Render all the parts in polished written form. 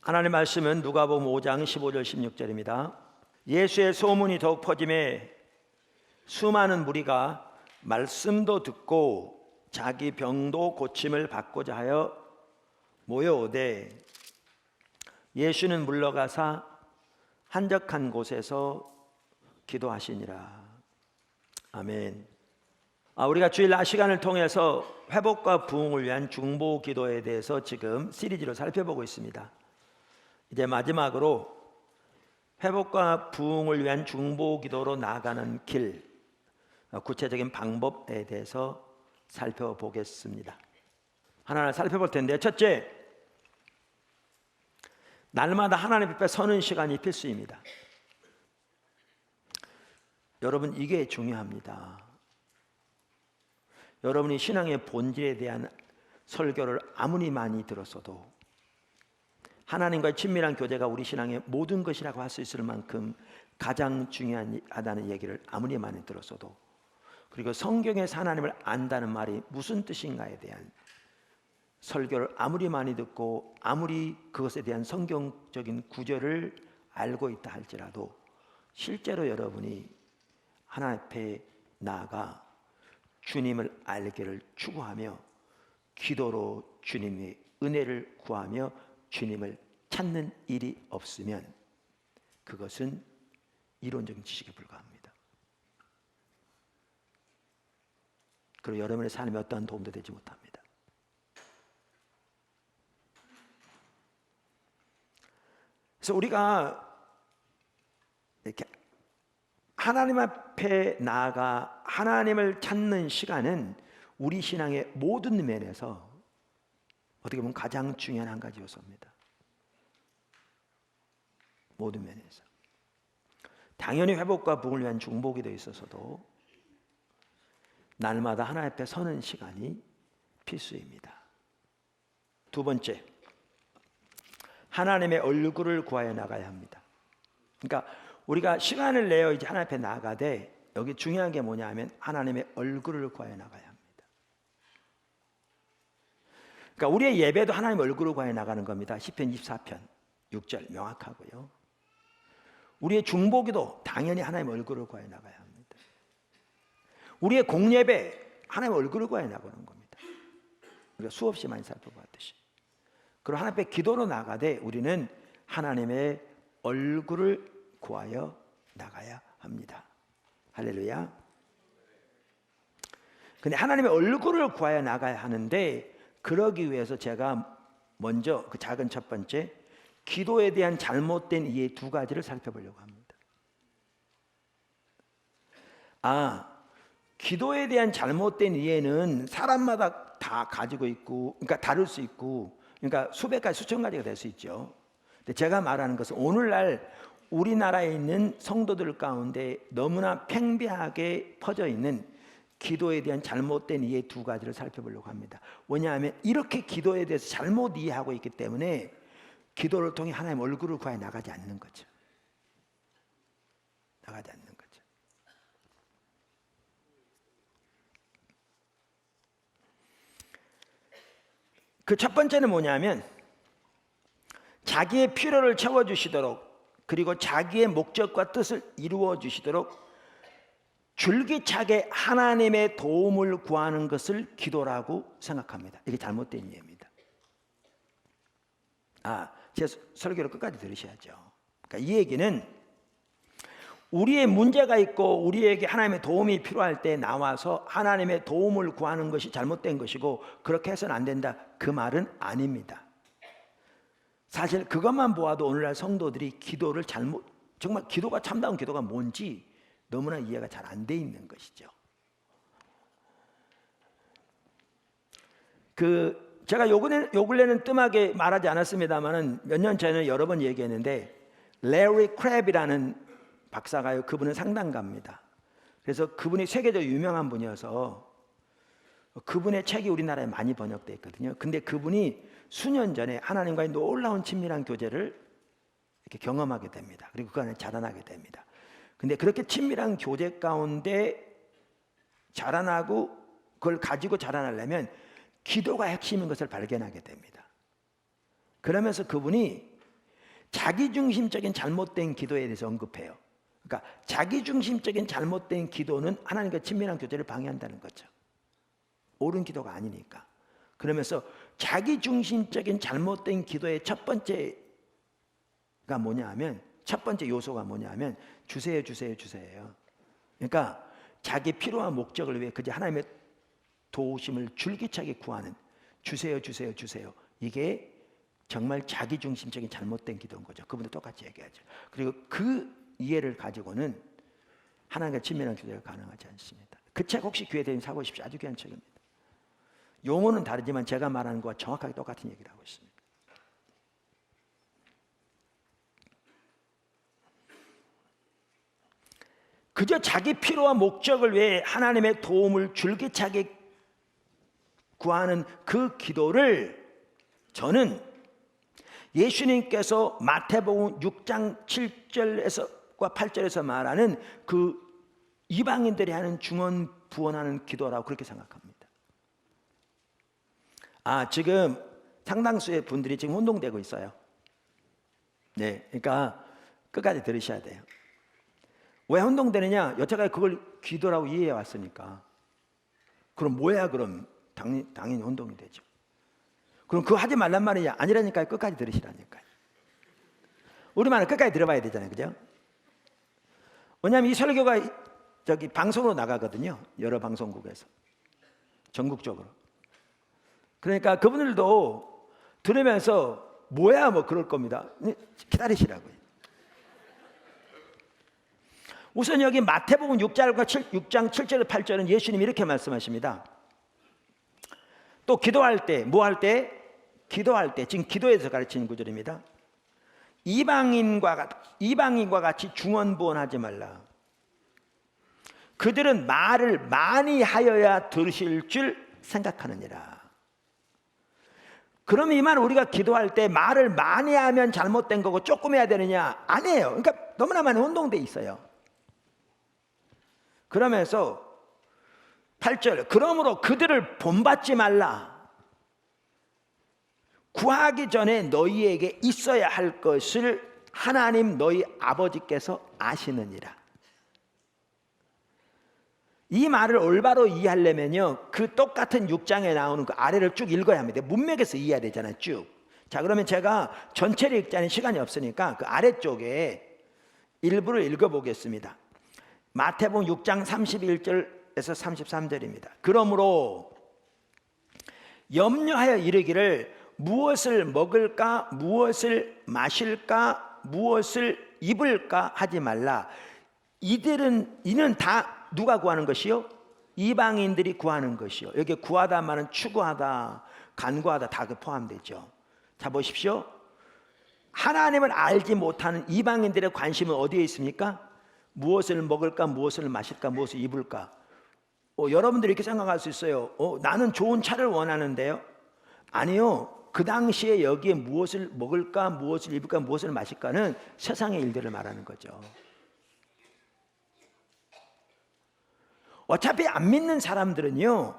하나님 말씀은 누가복음 5장 15절 16절입니다. 예수의 소문이 더욱 퍼짐에 수많은 무리가 말씀도 듣고 자기 병도 고침을 받고자 하여 모여오되 예수는 물러가사 한적한 곳에서 기도하시니라. 아멘. 우리가 주일 시간을 통해서 회복과 부흥을 위한 중보 기도에 대해서 지금 시리즈로 살펴보고 있습니다. 이제 마지막으로 회복과 부흥을 위한 중보 기도로 나아가는 길, 구체적인 방법에 대해서 살펴보겠습니다. 하나하나 살펴볼 텐데, 첫째, 날마다 하나님 앞에 서는 시간이 필수입니다. 여러분, 이게 중요합니다. 여러분이 신앙의 본질에 대한 설교를 아무리 많이 들었어도 하나님과의 친밀한 교제가 우리 신앙의 모든 것이라고 할 수 있을 만큼 가장 중요하다는 얘기를 아무리 많이 들었어도, 그리고 성경에서 하나님을 안다는 말이 무슨 뜻인가에 대한 설교를 아무리 많이 듣고 아무리 그것에 대한 성경적인 구절을 알고 있다 할지라도 실제로 여러분이 하나님 앞에 나아가 주님을 알기를 추구하며 기도로 주님의 은혜를 구하며 주님을 찾는 일이 없으면 그것은 이론적인 지식에 불과합니다. 그리고 여러분의 삶에 어떠한 도움도 되지 못합니다. 그래서 우리가 이렇게 하나님 앞에 나아가 하나님을 찾는 시간은 우리 신앙의 모든 면에서 어떻게 보면 가장 중요한 한 가지 요소입니다. 모든 면에서. 당연히 회복과 부흥을 위한 중보기도에 있어서도 날마다 하나님 앞에 서는 시간이 필수입니다. 두 번째, 하나님의 얼굴을 구하여 나가야 합니다. 그러니까 우리가 시간을 내어 이제 하나님 앞에 나가되, 여기 중요한 게 뭐냐 하면 하나님의 얼굴을 구하여 나가야 합니다. 그러니까 우리의 예배도 하나님의 얼굴을 구하여 나가는 겁니다. 시편 24편 6절 명확하고요. 우리의 중보기도 당연히 하나님의 얼굴을 구하여 나가야 합니다. 우리의 공예배 하나님의 얼굴을 구하여 나가는 겁니다. 우리가 수없이 많이 살펴봤듯이. 그리고 하나님 앞에 기도로 나가되 우리는 하나님의 얼굴을 구하여 나가야 합니다. 할렐루야. 근데 하나님의 얼굴을 구하여 나가야 하는데, 그러기 위해서 제가 먼저 그 작은 첫 번째, 기도에 대한 잘못된 이해 두 가지를 살펴보려고 합니다. 기도에 대한 잘못된 이해는 사람마다 다 가지고 있고, 그러니까 다를 수 있고, 그러니까 수백 가지, 수천 가지가 될 수 있죠. 근데 제가 말하는 것은 오늘날 우리나라에 있는 성도들 가운데 너무나 팽배하게 퍼져 있는 기도에 대한 잘못된 이해 두 가지를 살펴보려고 합니다. 왜냐하면 이렇게 기도에 대해서 잘못 이해하고 있기 때문에 기도를 통해 하나님 얼굴을 구하여 나가지 않는 거죠. 나가지 않는 거죠. 그 첫 번째는 뭐냐면 자기의 필요를 채워주시도록, 그리고 자기의 목적과 뜻을 이루어 주시도록 줄기차게 하나님의 도움을 구하는 것을 기도라고 생각합니다. 이게 잘못된 이해입니다. 제 설교를 끝까지 들으셔야죠. 그러니까 이 얘기는 우리의 문제가 있고 우리에게 하나님의 도움이 필요할 때 나와서 하나님의 도움을 구하는 것이 잘못된 것이고 그렇게 해서는 안 된다, 그 말은 아닙니다. 사실 그것만 보아도 오늘날 성도들이 기도를 정말 기도가 참다운 기도가 뭔지 너무나 이해가 잘 안 돼 있는 것이죠. 제가 요 근래는 뜸하게 말하지 않았습니다만은 몇 년 전에 여러 번 얘기했는데, 레리 크랩이라는 박사가요, 그분은 상담가입니다. 그래서 그분이 세계적으로 유명한 분이어서 그분의 책이 우리나라에 많이 번역되어 있거든요. 근데 그분이 수년 전에 하나님과의 놀라운 친밀한 교제를 이렇게 경험하게 됩니다. 그리고 그 안에 자라나게 됩니다. 근데 그렇게 친밀한 교제 가운데 자라나고 그걸 가지고 자라나려면 기도가 핵심인 것을 발견하게 됩니다. 그러면서 그분이 자기중심적인 잘못된 기도에 대해서 언급해요. 그러니까 자기중심적인 잘못된 기도는 하나님과 친밀한 교제를 방해한다는 거죠. 옳은 기도가 아니니까. 그러면서 자기중심적인 잘못된 기도의 첫 번째 요소가 뭐냐면 주세요. 그러니까 자기 필요와 목적을 위해 그저 하나님의 도우심을 줄기차게 구하는 주세요. 이게 정말 자기중심적인 잘못된 기도인 거죠. 그분도 똑같이 얘기하죠. 그리고 그 이해를 가지고는 하나님과 친밀한 교제가 가능하지 않습니다. 그 책 혹시 기회 되면 사보십시오. 아주 귀한 책입니다. 용어는 다르지만 제가 말하는 것과 정확하게 똑같은 얘기를 하고 있습니다. 그저 자기 필요와 목적을 위해 하나님의 도움을 줄기차게 구하는 그 기도를 저는 예수님께서 마태복음 6장 7절과 8절에서 말하는 그 이방인들이 하는 중언부언하는 기도라고 그렇게 생각합니다. 지금 상당수의 분들이 지금 혼동되고 있어요. 네, 그러니까 끝까지 들으셔야 돼요. 왜 혼동되느냐? 여태까지 그걸 기도라고 이해해 왔으니까. 그럼 뭐야? 그럼 당연히 혼동이 되죠. 그럼 그거 하지 말란 말이 아니라니까요. 끝까지 들으시라니까요. 우리말은 끝까지 들어봐야 되잖아요, 그죠? 왜냐하면 이 설교가 방송으로 나가거든요. 여러 방송국에서 전국적으로. 그러니까 그분들도 들으면서 뭐야 뭐 그럴 겁니다. 기다리시라고요. 우선 여기 마태복음 6장 7절 8절은 예수님이 이렇게 말씀하십니다. 또 기도할 때 기도할 때 지금 기도에서 가르치는 구절입니다. 이방인과 같이 중언부언하지 말라. 그들은 말을 많이 하여야 들으실 줄 생각하느니라. 그럼 이 말은 우리가 기도할 때 말을 많이 하면 잘못된 거고 조금 해야 되느냐? 아니에요. 그러니까 너무나 많이 혼동돼 있어요. 그러면서 8절 그러므로 그들을 본받지 말라. 구하기 전에 너희에게 있어야 할 것을 하나님 너희 아버지께서 아시느니라. 이 말을 올바로 이해하려면요, 그 똑같은 6장에 나오는 그 아래를 쭉 읽어야 합니다. 문맥에서 이해해야 되잖아요, 쭉. 자, 그러면 제가 전체를 읽자는 시간이 없으니까 그 아래쪽에 일부를 읽어보겠습니다. 마태복음 6장 31절에서 33절입니다. 그러므로 염려하여 이르기를 무엇을 먹을까, 무엇을 마실까, 무엇을 입을까 하지 말라. 이는 다 누가 구하는 것이요? 이방인들이 구하는 것이요. 여기 구하다 말은 추구하다, 간구하다 다 포함되죠. 자, 보십시오. 하나님을 알지 못하는 이방인들의 관심은 어디에 있습니까? 무엇을 먹을까, 무엇을 마실까, 무엇을 입을까. 여러분들이 이렇게 생각할 수 있어요. 나는 좋은 차를 원하는데요. 아니요. 그 당시에 여기에 무엇을 먹을까, 무엇을 입을까, 무엇을 마실까는 세상의 일들을 말하는 거죠. 어차피 안 믿는 사람들은요,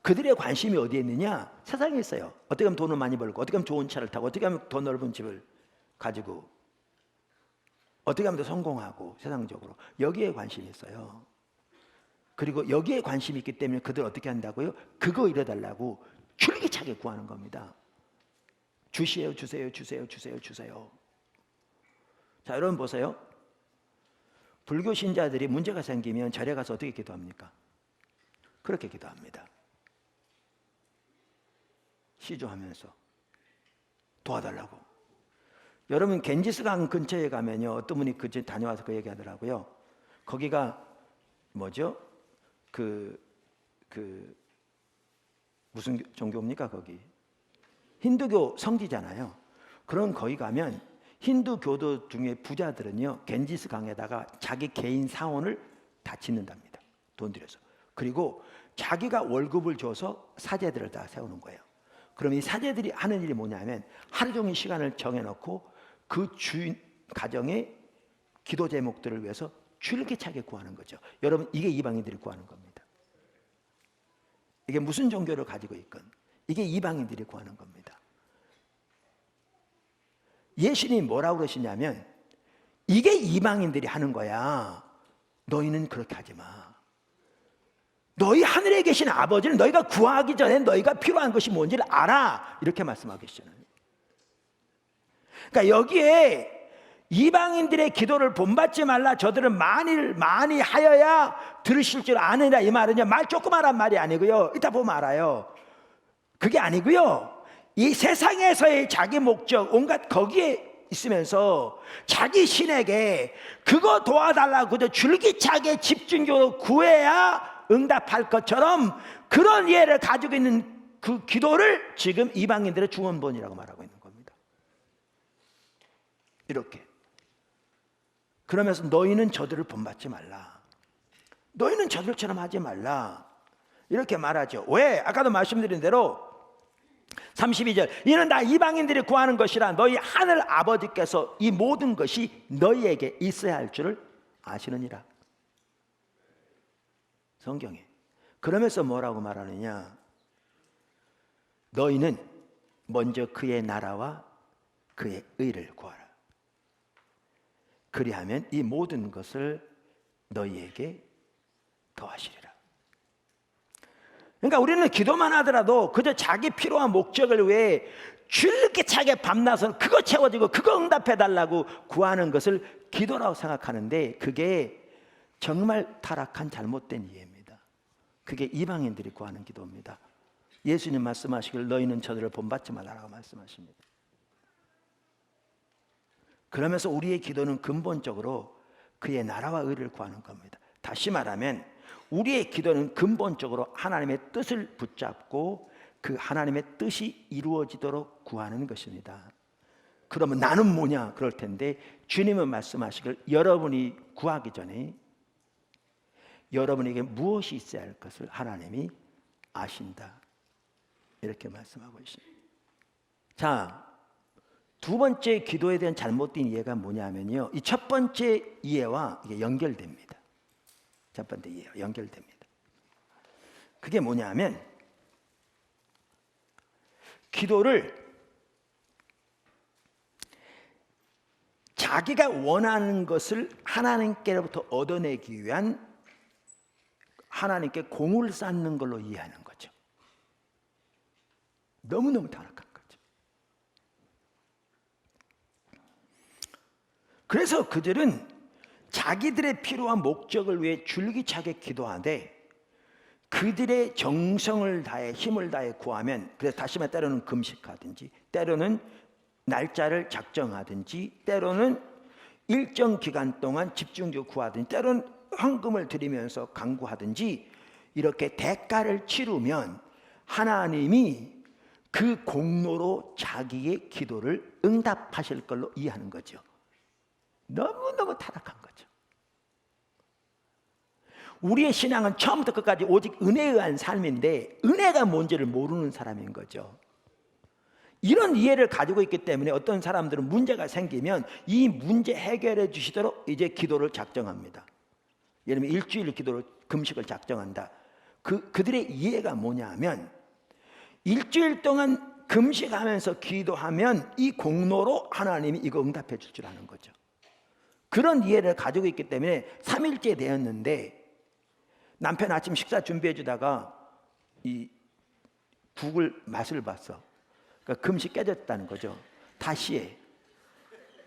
그들의 관심이 어디에 있느냐? 세상에 있어요. 어떻게 하면 돈을 많이 벌고, 어떻게 하면 좋은 차를 타고, 어떻게 하면 더 넓은 집을 가지고, 어떻게 하면 더 성공하고, 세상적으로. 여기에 관심이 있어요. 그리고 여기에 관심이 있기 때문에 그들 어떻게 한다고요? 그거 이뤄달라고 줄기차게 구하는 겁니다. 주세요. 자, 여러분 보세요. 불교 신자들이 문제가 생기면 절에 가서 어떻게 기도합니까? 그렇게 기도합니다. 시조하면서 도와달라고. 여러분 겐지스강 근처에 가면요, 어떤 분이 그집 다녀와서 그 얘기하더라고요. 거기가 뭐죠? 무슨 종교입니까? 거기 힌두교 성지잖아요. 그럼 거기 가면 힌두교도 중에 부자들은요, 겐지스 강에다가 자기 개인 사원을 다 짓는답니다. 돈 들여서. 그리고 자기가 월급을 줘서 사제들을 다 세우는 거예요. 그럼 이 사제들이 하는 일이 뭐냐면 하루 종일 시간을 정해놓고 그 주인 가정의 기도 제목들을 위해서 줄기차게 구하는 거죠. 여러분, 이게 이방인들이 구하는 겁니다. 이게 무슨 종교를 가지고 있건 이게 이방인들이 구하는 겁니다. 예수님이 뭐라고 그러시냐면 이게 이방인들이 하는 거야. 너희는 그렇게 하지 마. 너희 하늘에 계신 아버지를 너희가 구하기 전에 너희가 필요한 것이 뭔지를 알아. 이렇게 말씀하고 계시잖아요. 그러니까 여기에 이방인들의 기도를 본받지 말라. 저들은 많이 하여야 들으실 줄 아느냐 이 말은요, 말 조그마한 말이 아니고요, 이따 보면 알아요. 그게 아니고요, 이 세상에서의 자기 목적 온갖 거기에 있으면서 자기 신에게 그거 도와달라고 그저 줄기차게 집중적으로 구해야 응답할 것처럼 그런 이해를 가지고 있는 그 기도를 지금 이방인들의 중언본이라고 말하고 있는 겁니다. 이렇게. 그러면서 너희는 저들을 본받지 말라. 너희는 저들처럼 하지 말라. 이렇게 말하죠. 왜? 아까도 말씀드린 대로 32절, 이는 다 이방인들이 구하는 것이라 너희 하늘 아버지께서 이 모든 것이 너희에게 있어야 할 줄을 아시느니라. 성경에. 그러면서 뭐라고 말하느냐? 너희는 먼저 그의 나라와 그의 의를 구하라. 그리하면 이 모든 것을 너희에게 더하시리라. 그러니까 우리는 기도만 하더라도 그저 자기 필요한 목적을 위해 줄기차게 밤낮으로 그거 채워지고 그거 응답해달라고 구하는 것을 기도라고 생각하는데 그게 정말 타락한 잘못된 이해입니다. 그게 이방인들이 구하는 기도입니다. 예수님 말씀하시길 너희는 저들을 본받지 말라라고 말씀하십니다. 그러면서 우리의 기도는 근본적으로 그의 나라와 의를 구하는 겁니다. 다시 말하면 우리의 기도는 근본적으로 하나님의 뜻을 붙잡고 그 하나님의 뜻이 이루어지도록 구하는 것입니다. 그러면 나는 뭐냐 그럴 텐데 주님은 말씀하시길 여러분이 구하기 전에 여러분에게 무엇이 있어야 할 것을 하나님이 아신다. 이렇게 말씀하고 있습니다. 자, 두 번째 기도에 대한 잘못된 이해가 뭐냐면요, 이 첫 번째 이해와 이게 연결됩니다. 첫 번째 이해와 연결됩니다. 그게 뭐냐면 기도를 자기가 원하는 것을 하나님께로부터 얻어내기 위한 하나님께 공을 쌓는 걸로 이해하는 거죠. 너무너무 타락한 거죠. 그래서 그들은 자기들의 필요한 목적을 위해 줄기차게 기도하되 그들의 정성을 다해 힘을 다해 구하면, 그래서 다시 말해 때로는 금식하든지 때로는 날짜를 작정하든지 때로는 일정 기간 동안 집중적으로 구하든지 때로는 헌금을 드리면서 간구하든지 이렇게 대가를 치르면 하나님이 그 공로로 자기의 기도를 응답하실 걸로 이해하는 거죠. 너무너무 타락한 거죠. 우리의 신앙은 처음부터 끝까지 오직 은혜에 의한 삶인데 은혜가 뭔지를 모르는 사람인 거죠. 이런 이해를 가지고 있기 때문에 어떤 사람들은 문제가 생기면 이 문제 해결해 주시도록 이제 기도를 작정합니다. 예를 들면 일주일 기도를 금식을 작정한다. 그들의 이해가 뭐냐 하면 일주일 동안 금식하면서 기도하면 이 공로로 하나님이 이거 응답해 줄 줄 아는 거죠. 그런 이해를 가지고 있기 때문에 3일째 되었는데 남편 아침 식사 준비해 주다가 이 국을 맛을 봤어. 그러니까 금식 깨졌다는 거죠. 다시 해.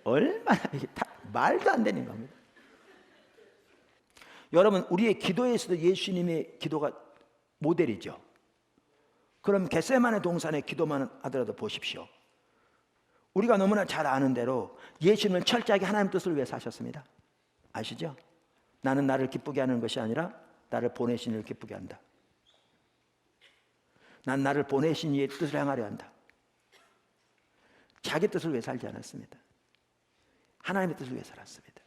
얼마나 말도 안 되는 겁니다. 여러분, 우리의 기도에서도 예수님의 기도가 모델이죠. 그럼 겟세마네 동산의 기도만 하더라도 보십시오. 우리가 너무나 잘 아는 대로 예수님은 철저하게 하나님 뜻을 위해 사셨습니다. 아시죠? 나는 나를 기쁘게 하는 것이 아니라 나를 보내신 이를 기쁘게 한다. 난 나를 보내신 이의 뜻을 행하려 한다. 자기 뜻을 위해 살지 않았습니다. 하나님의 뜻을 위해 살았습니다.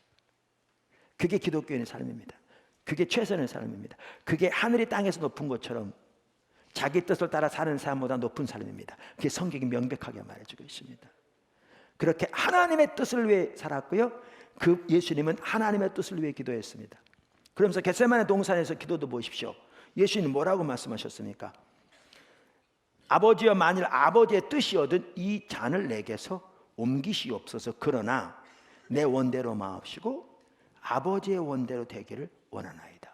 그게 기독교인의 삶입니다. 그게 최선의 삶입니다. 그게 하늘이 땅에서 높은 것처럼 자기 뜻을 따라 사는 삶보다 높은 삶입니다. 그게 성경이 명백하게 말해주고 있습니다. 그렇게 하나님의 뜻을 위해 살았고요, 그 예수님은 하나님의 뜻을 위해 기도했습니다. 그러면서 겟세마네 동산에서 기도도 보십시오. 예수님 뭐라고 말씀하셨습니까? 아버지여, 만일 아버지의 뜻이거든 이 잔을 내게서 옮기시옵소서. 그러나 내 원대로 마옵시고 아버지의 원대로 되기를 원하나이다.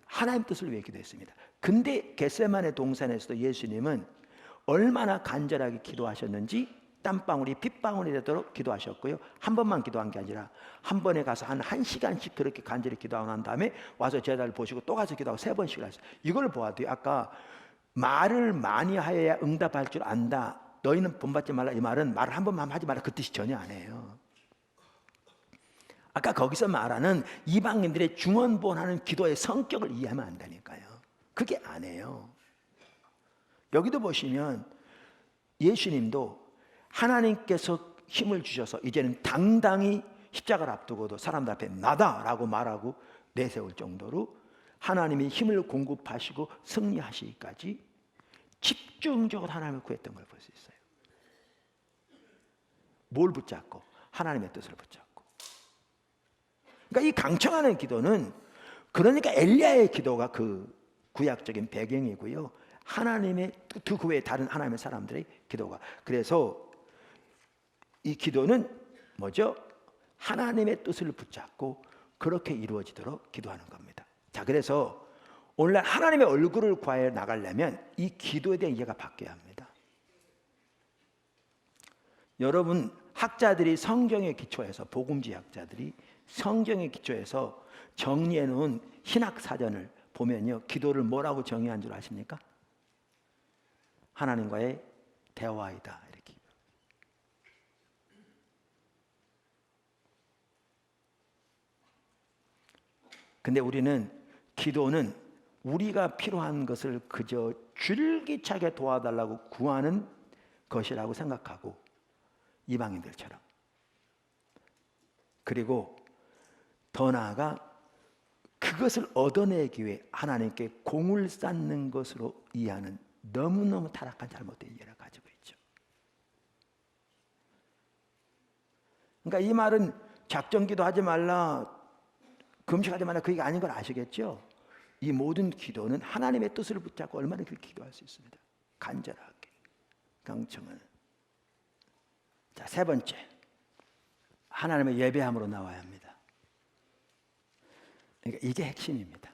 하나님 뜻을 위해 기도했습니다. 근데 겟세마네 동산에서도 예수님은 얼마나 간절하게 기도하셨는지 땀방울이 핏방울이 되도록 기도하셨고요. 한 번만 기도한 게 아니라 한 번에 가서 한 1시간씩 그렇게 간절히 기도하고 난 다음에 와서 제자를 보시고 또 가서 기도하고 3번씩 하셨어요. 이걸 보아도 아까 말을 많이 하여야 응답할 줄 안다. 너희는 본받지 말라. 이 말은 말을 한 번만 하지 말라. 그 뜻이 전혀 아니에요. 아까 거기서 말하는 이방인들의 중언부언하는 기도의 성격을 이해하면 안 되니까요. 그게 아니에요. 여기도 보시면 예수님도 하나님께서 힘을 주셔서 이제는 당당히 십자가를 앞두고도 사람들 앞에 나다라고 말하고 내세울 정도로 하나님이 힘을 공급하시고 승리하시기까지 집중적으로 하나님을 구했던 걸 볼 수 있어요. 뭘 붙잡고? 하나님의 뜻을 붙잡고. 그러니까 이 강청하는 기도는 그러니까 엘리야의 기도가 그 구약적인 배경이고요. 하나님의 그 외에 다른 하나님의 사람들의 기도가. 그래서 이 기도는 뭐죠? 하나님의 뜻을 붙잡고 그렇게 이루어지도록 기도하는 겁니다. 자, 그래서 오늘날 하나님의 얼굴을 구하여 나가려면 이 기도에 대한 이해가 바뀌어야 합니다. 여러분, 학자들이 성경에 기초해서, 복음지학자들이 성경에 기초해서 정리해 놓은 신학사전을 보면요, 기도를 뭐라고 정의한 줄 아십니까? 하나님과의 대화이다, 이렇게. 근데 우리는 기도는 우리가 필요한 것을 그저 줄기차게 도와달라고 구하는 것이라고 생각하고, 이방인들처럼. 그리고 더 나아가 그것을 얻어내기 위해 하나님께 공을 쌓는 것으로 이해하는 너무너무 타락한 잘못된 이해를 가지고 있죠. 그러니까 이 말은 작정기도 하지 말라, 금식하지 말라, 그게 아닌 걸 아시겠죠? 이 모든 기도는 하나님의 뜻을 붙잡고 얼마나 그렇게 기도할 수 있습니다. 간절하게, 강청하는. 자, 3번째, 하나님의 예배함으로 나와야 합니다. 그러니까 이게 핵심입니다.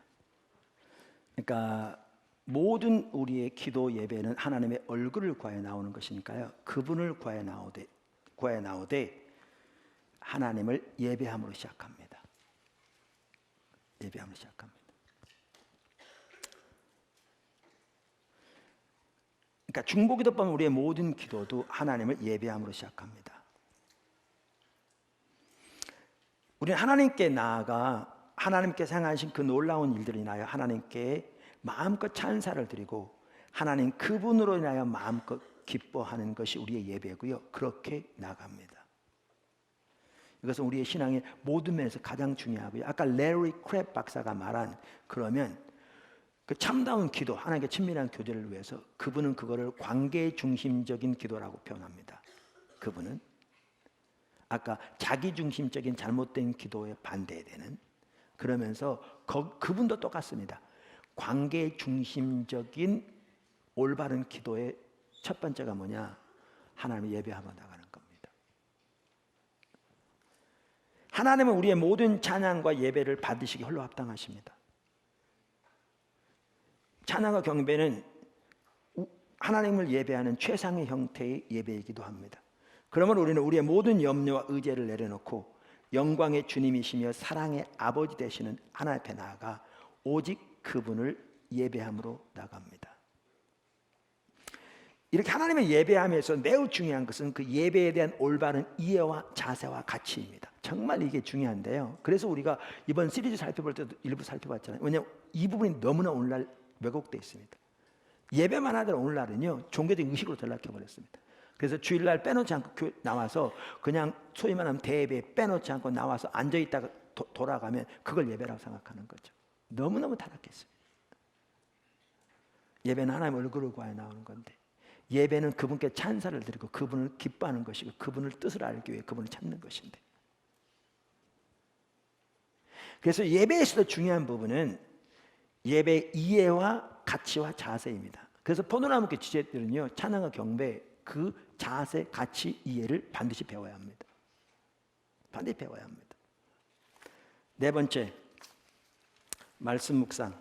그러니까 모든 우리의 기도 예배는 하나님의 얼굴을 구하여 나오는 것이니까요. 그분을 구하여 나오되 하나님을 예배함으로 시작합니다. 예배함으로 시작합니다. 그러니까 중보기도법 우리의 모든 기도도 하나님을 예배함으로 시작합니다. 우리는 하나님께 나아가 하나님께서 행하신 그 놀라운 일들을 인하여 하나님께 마음껏 찬사를 드리고 하나님 그분으로 인하여 마음껏 기뻐하는 것이 우리의 예배고요. 그렇게 나갑니다. 이것은 우리의 신앙의 모든 면에서 가장 중요하고요. 아까 레리 크랩 박사가 말한, 그러면 그 참다운 기도, 하나님께 친밀한 교제를 위해서 그분은 그거를 관계 중심적인 기도라고 표현합니다. 그분은 아까 자기 중심적인 잘못된 기도에 반대되는, 그러면서 그분도 똑같습니다. 관계 중심적인 올바른 기도의 첫 번째가 뭐냐? 하나님을 예배하며 나가는 겁니다. 하나님은 우리의 모든 찬양과 예배를 받으시기 홀로 합당하십니다. 찬양과 경배는 하나님을 예배하는 최상의 형태의 예배이기도 합니다. 그러면 우리는 우리의 모든 염려와 의제를 내려놓고 영광의 주님이시며 사랑의 아버지 되시는 하나님 앞에 나아가 오직 그분을 예배함으로 나갑니다. 이렇게 하나님의 예배함에서 매우 중요한 것은 그 예배에 대한 올바른 이해와 자세와 가치입니다. 정말 이게 중요한데요. 그래서 우리가 이번 시리즈 살펴볼 때도 일부 살펴봤잖아요. 왜냐하면 이 부분이 너무나 오늘날 왜곡되어 있습니다. 예배만 하던 오늘날은요, 종교적인 의식으로 전락해버렸습니다. 그래서 주일날 빼놓지 않고 나와서 그냥 소위 말하면 대예배 빼놓지 않고 나와서 앉아있다가 돌아가면 그걸 예배라고 생각하는 거죠. 너무너무 타락했어요. 예배는 하나님의 얼굴을 구하여 나오는 건데, 예배는 그분께 찬사를 드리고 그분을 기뻐하는 것이고 그분을 뜻을 알기 위해 그분을 찾는 것인데, 그래서 예배에서도 중요한 부분은 예배의 이해와 가치와 자세입니다. 그래서 포도나무교 지체들은요, 찬양과 경배 그 자세, 가치, 이해를 반드시 배워야 합니다. 반드시 배워야 합니다. 네 번째, 말씀 묵상.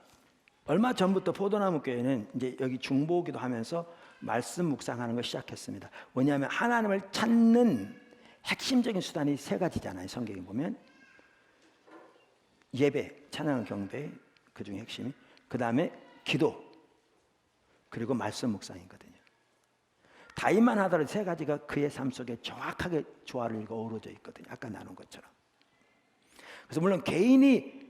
얼마 전부터 포도나무 교회는 이제 여기 중보기도 하면서 말씀 묵상하는 걸 시작했습니다. 왜냐하면 하나님을 찾는 핵심적인 수단이 세 가지잖아요. 성경에 보면 예배, 찬양, 경배, 그 중에 핵심이, 그 다음에 기도, 그리고 말씀 묵상이거든요. 다윗만 하더라도 세 가지가 그의 삶 속에 정확하게 조화를 이루고 어우러져 있거든요. 아까 나눈 것처럼. 그래서 물론 개인이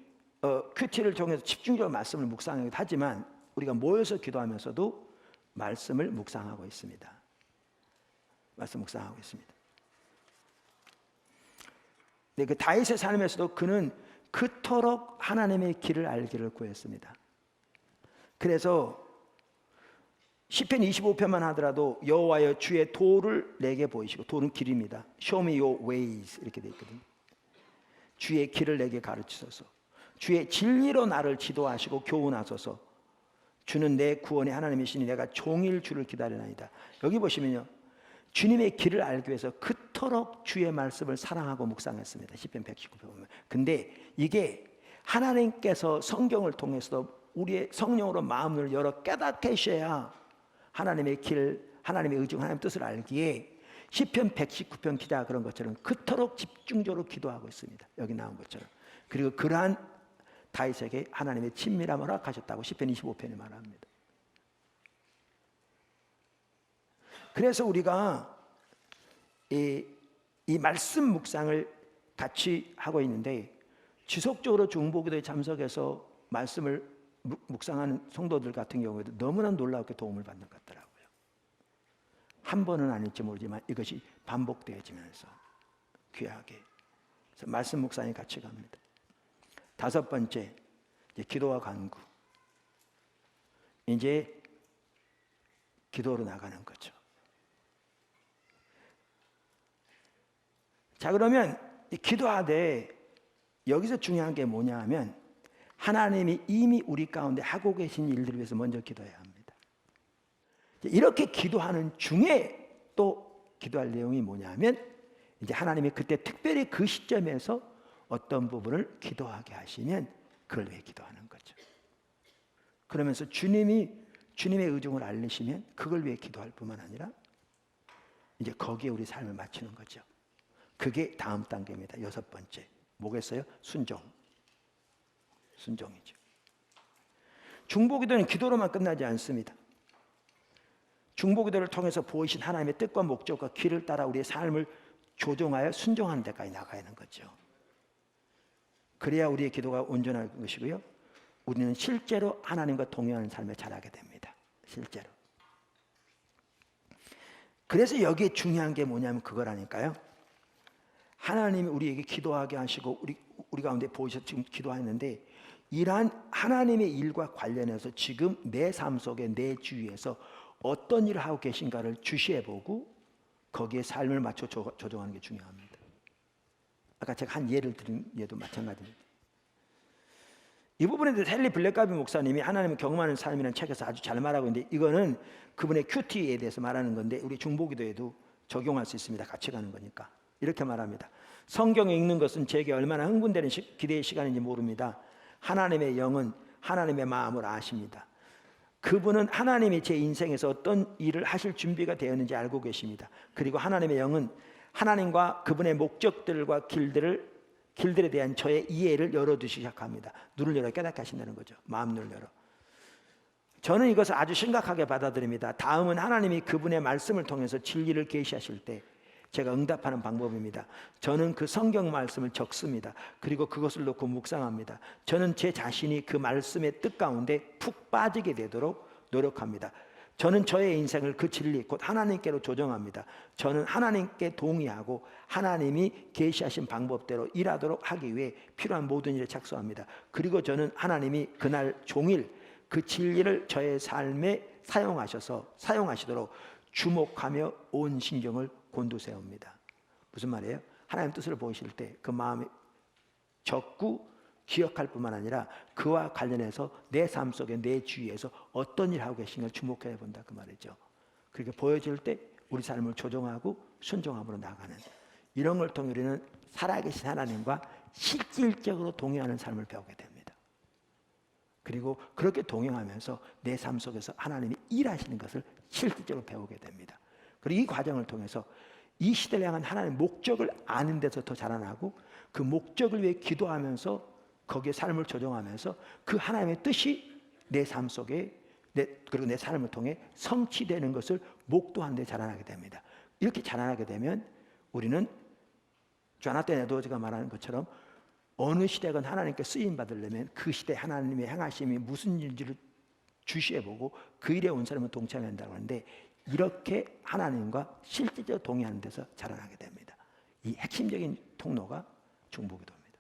큐티를 통해서 집중적으로 말씀을 묵상하기도 하지만 우리가 모여서 기도하면서도 말씀을 묵상하고 있습니다. 말씀 묵상하고 있습니다. 네, 그 다윗의 삶에서도 그는 그토록 하나님의 길을 알기를 구했습니다. 그래서 시편 25편만 하더라도 여호와여 주의 도를 내게 보이시고, 도는 길입니다. Show me your ways 이렇게 돼 있거든요. 주의 길을 내게 가르치소서. 주의 진리로 나를 지도하시고 교훈하소서. 주는 내 구원의 하나님이시니 내가 종일 주를 기다리나이다. 여기 보시면요, 주님의 길을 알기 위해서 그토록 주의 말씀을 사랑하고 묵상했습니다. 시편 119편 보면. 근데 이게 하나님께서 성경을 통해서도 우리의 성령으로 마음을 열어 깨닫게 하셔야 하나님의 길, 하나님의 의중, 하나님의 뜻을 알기에 시편 119편 기자가 그런 것처럼 그토록 집중적으로 기도하고 있습니다. 여기 나온 것처럼. 그리고 그러한 다윗에게 하나님의 친밀함을 허락하셨다고 시편 25편에 말합니다. 그래서 우리가 이 말씀 묵상을 같이 하고 있는데, 지속적으로 중보기도에 참석해서 말씀을 묵상하는 성도들 같은 경우에도 너무나 놀랍게 도움을 받는 것 같더라고요. 한 번은 아닐지 모르지만 이것이 반복되어지면서 귀하게. 그래서 말씀 묵상이 같이 갑니다. 다섯 번째, 이제 기도와 간구. 이제 기도로 나가는 거죠. 자, 그러면 기도하되 여기서 중요한 게 뭐냐 하면 하나님이 이미 우리 가운데 하고 계신 일들을 위해서 먼저 기도해야 합니다. 이렇게 기도하는 중에 또 기도할 내용이 뭐냐 하면 이제 하나님이 그때 특별히 그 시점에서 어떤 부분을 기도하게 하시면 그걸 위해 기도하는 거죠. 그러면서 주님의 의중을 알리시면 그걸 위해 기도할 뿐만 아니라 이제 거기에 우리 삶을 맞추는 거죠. 그게 다음 단계입니다. 여섯 번째. 뭐겠어요? 순종. 순종이죠. 중보기도는 기도로만 끝나지 않습니다. 중보기도를 통해서 보이신 하나님의 뜻과 목적과 길을 따라 우리의 삶을 조종하여 순종하는 데까지 나가야 하는 거죠. 그래야 우리의 기도가 온전할 것이고요, 우리는 실제로 하나님과 동행하는 삶을 잘하게 됩니다. 실제로. 그래서 여기에 중요한 게 뭐냐면 그거라니까요. 하나님이 우리에게 기도하게 하시고 우리 가운데 보이셔서 지금 기도했는데, 이러한 하나님의 일과 관련해서 지금 내 삶 속에 내 주위에서 어떤 일을 하고 계신가를 주시해보고 거기에 삶을 맞춰 조정하는 게 중요합니다. 아까 제가 한 예를 드린 예도 마찬가지입니다. 이 부분에 대해서 헨리 블랙가비 목사님이 하나님을 경험하는 삶이라는 책에서 아주 잘 말하고 있는데, 이거는 그분의 큐티에 대해서 말하는 건데 우리 중보기도에도 적용할 수 있습니다. 같이 가는 거니까. 이렇게 말합니다. 성경에 읽는 것은 제게 얼마나 흥분되는 기대의 시간인지 모릅니다. 하나님의 영은 하나님의 마음을 아십니다. 그분은 하나님이 제 인생에서 어떤 일을 하실 준비가 되었는지 알고 계십니다. 그리고 하나님의 영은 하나님과 그분의 목적들과 길들에 대한 저의 이해를 열어두시기 시작합니다. 눈을 열어 깨닫게 하신다는 거죠. 마음 눈을 열어. 저는 이것을 아주 심각하게 받아들입니다. 다음은 하나님이 그분의 말씀을 통해서 진리를 계시하실 때 제가 응답하는 방법입니다. 저는 그 성경 말씀을 적습니다. 그리고 그것을 놓고 묵상합니다. 저는 제 자신이 그 말씀의 뜻 가운데 푹 빠지게 되도록 노력합니다. 저는 저의 인생을 그 진리 곧 하나님께로 조정합니다. 저는 하나님께 동의하고 하나님이 계시하신 방법대로 일하도록 하기 위해 필요한 모든 일에 착수합니다. 그리고 저는 하나님이 그날 종일 그 진리를 저의 삶에 사용하시도록 주목하며 온 신경을 곤두세웁니다. 무슨 말이에요? 하나님 뜻을 보이실 때 그 마음에 적고 기억할 뿐만 아니라 그와 관련해서 내 삶 속에 내 주위에서 어떤 일을 하고 계신가 주목해 본다 그 말이죠. 그렇게 보여질 때 우리 삶을 조정하고 순종함으로 나가는, 이런 걸 통해 우리는 살아계신 하나님과 실질적으로 동행하는 삶을 배우게 됩니다. 그리고 그렇게 동행하면서 내 삶 속에서 하나님이 일하시는 것을 실질적으로 배우게 됩니다. 그리고 이 과정을 통해서 이 시대를 향한 하나님의 목적을 아는 데서 더 자라나고, 그 목적을 위해 기도하면서 거기에 삶을 조정하면서 그 하나님의 뜻이 내 삶 속에 그리고 내 삶을 통해 성취되는 것을 목도하는 데 자라나게 됩니다. 이렇게 자라나게 되면 우리는 조나단 에드워즈가 말하는 것처럼 어느 시대건 하나님께 쓰임 받으려면 그 시대 하나님의 행하심이 무슨 일인지를 주시해보고 그 일에 온 사람은 동참해야 한다고 하는데, 이렇게 하나님과 실질적으로 동의하는 데서 자라나게 됩니다. 이 핵심적인 통로가 중보기도입니다.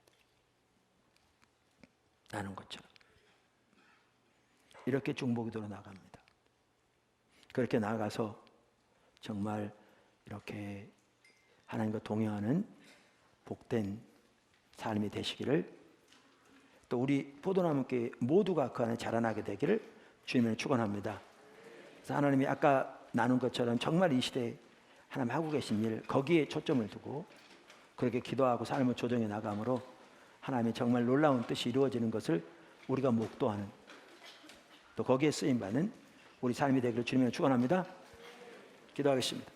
나눈 것처럼 이렇게 중보기도로 나갑니다. 그렇게 나아가서 정말 이렇게 하나님과 동행하는 복된 삶이 되시기를, 또 우리 포도나무교회 모두가 그 안에 자라나게 되기를 주님을 축원합니다. 그래서 하나님이 아까 나눈 것처럼 정말 이 시대에 하나님 하고 계신 일, 거기에 초점을 두고 그렇게 기도하고 삶을 조정해 나감으로 하나님이 정말 놀라운 뜻이 이루어지는 것을 우리가 목도하는, 또 거기에 쓰임받는 우리 삶이 되기를 주님을 축원합니다. 기도하겠습니다.